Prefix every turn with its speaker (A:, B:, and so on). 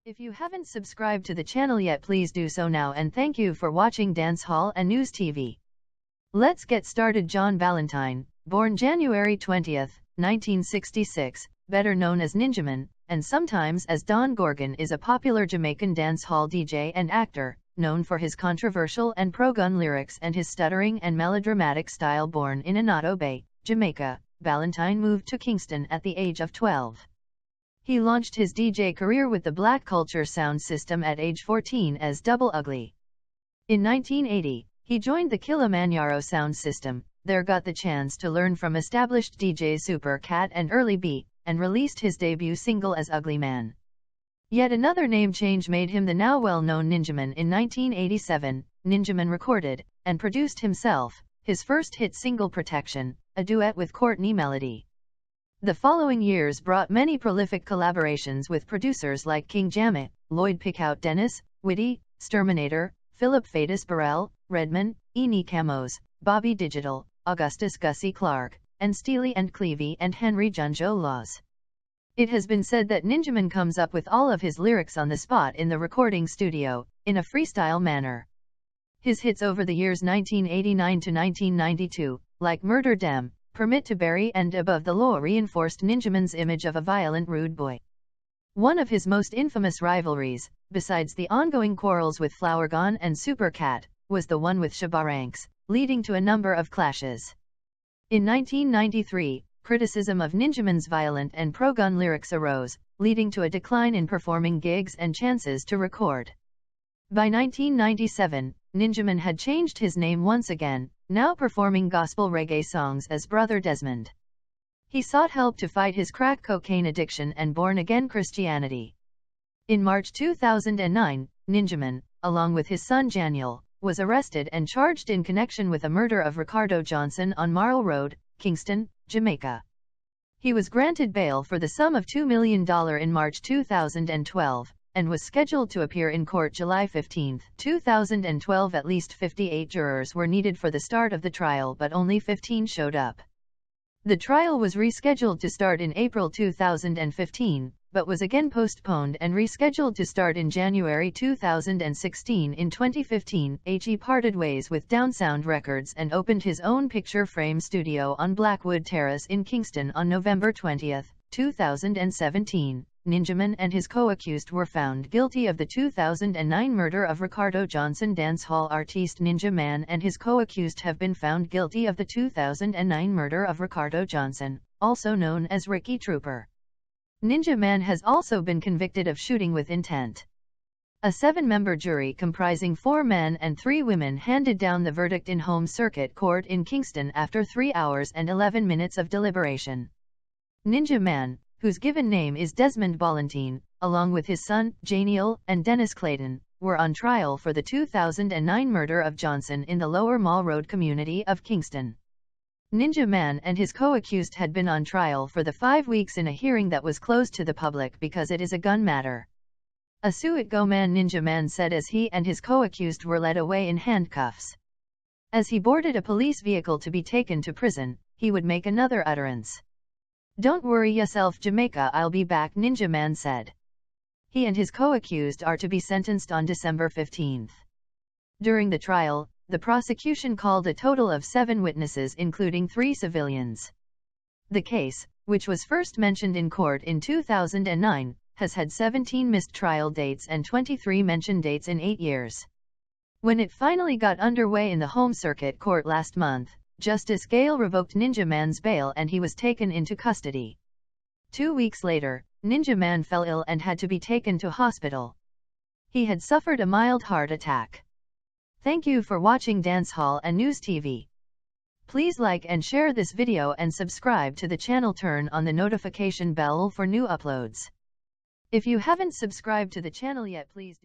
A: If you haven't subscribed to the channel yet, please do so now, and thank you for watching Dancehall and News TV. Let's get started. John Valentine, born January 20, 1966, better known as Ninjaman, and sometimes as Don Gorgon, is a popular Jamaican dancehall DJ and actor, known for his controversial and pro-gun lyrics and his stuttering and melodramatic style. Born in Annotto Bay, Jamaica, Valentine moved to Kingston at the age of 12. He launched his DJ career with the Black Culture sound system at age 14 as Double Ugly. In 1980, he joined the Kilimanjaro sound system, there got the chance to learn from established DJs Super Cat and Early B, and released his debut single as Ugly Man. Yet another name change made him the now well-known Ninjaman. In 1987, Ninjaman recorded, and produced himself, his first hit single Protection, a duet with Courtney Melody. The following years brought many prolific collaborations with producers like King Jammeh, Lloyd Pickout Dennis, Witty, Sterminator, Philip Fadus Burrell, Redman, Eni Camos, Bobby Digital, Augustus Gussie Clarke, and Steely and Clevie and Henry Junjo Laws. It has been said that Ninjaman comes up with all of his lyrics on the spot in the recording studio, in a freestyle manner. His hits over the years 1989 to 1992, like Murder Dem, Permit to Bury and Above the Law, reinforced Ninjaman's image of a violent rude boy. One of his most infamous rivalries, besides the ongoing quarrels with Flower Gon and Super Cat, was the one with Shabba Ranks, leading to a number of clashes. In 1993, criticism of Ninjaman's violent and pro-gun lyrics arose, leading to a decline in performing gigs and chances to record. By 1997, Ninjaman had changed his name once again, now performing gospel reggae songs as Brother Desmond. He sought help to fight his crack cocaine addiction and born-again Christianity. In March 2009, Ninjaman, along with his son Janiel, was arrested and charged in connection with a murder of Ricardo Johnson on Marl Road, Kingston, Jamaica. He was granted bail for the sum of $2 million in March 2012, and was scheduled to appear in court July 15, 2012. At least 58 jurors were needed for the start of the trial, but only 15 showed up. The trial was rescheduled to start in April 2015, but was again postponed and rescheduled to start in January 2016. In 2015, He parted ways with Downsound Records and opened his own picture frame studio on Blackwood Terrace in Kingston on November 20, 2017. Ninjaman and his co-accused were found guilty of the 2009 murder of Ricardo Johnson. Dancehall artiste Ninjaman and his co-accused have been found guilty of the 2009 murder of Ricardo Johnson, also known as Ricky Trooper. Ninjaman has also been convicted of shooting with intent. A 7-member jury comprising 4 men and 3 women handed down the verdict in Home Circuit Court in Kingston after 3 hours and 11 minutes of deliberation. Ninjaman, whose given name is Desmond Ballantyne, along with his son, Janiel, and Dennis Clayton, were on trial for the 2009 murder of Johnson in the Lower Mall Road community of Kingston. Ninjaman and his co-accused had been on trial for the 5 weeks in a hearing that was closed to the public because it is a gun matter. A suit go man, Ninjaman said as he and his co-accused were led away in handcuffs. As he boarded a police vehicle to be taken to prison, he would make another utterance. "Don't worry yourself, Jamaica, I'll be back," Ninjaman said. He and his co-accused are to be sentenced on December 15. During the trial, the prosecution called a total of 7 witnesses, including 3 civilians. The case, which was first mentioned in court in 2009, has had 17 missed trial dates and 23 mentioned dates in 8 years. When it finally got underway in the Home Circuit Court last month, Justice Gale revoked Ninjaman's bail and he was taken into custody. 2 weeks later, Ninjaman fell ill and had to be taken to hospital. He had suffered a mild heart attack. Thank you for watching Dancehall and News TV. Please like and share this video and subscribe to the channel. Turn on the notification bell for new uploads. If you haven't subscribed to the channel yet, please do.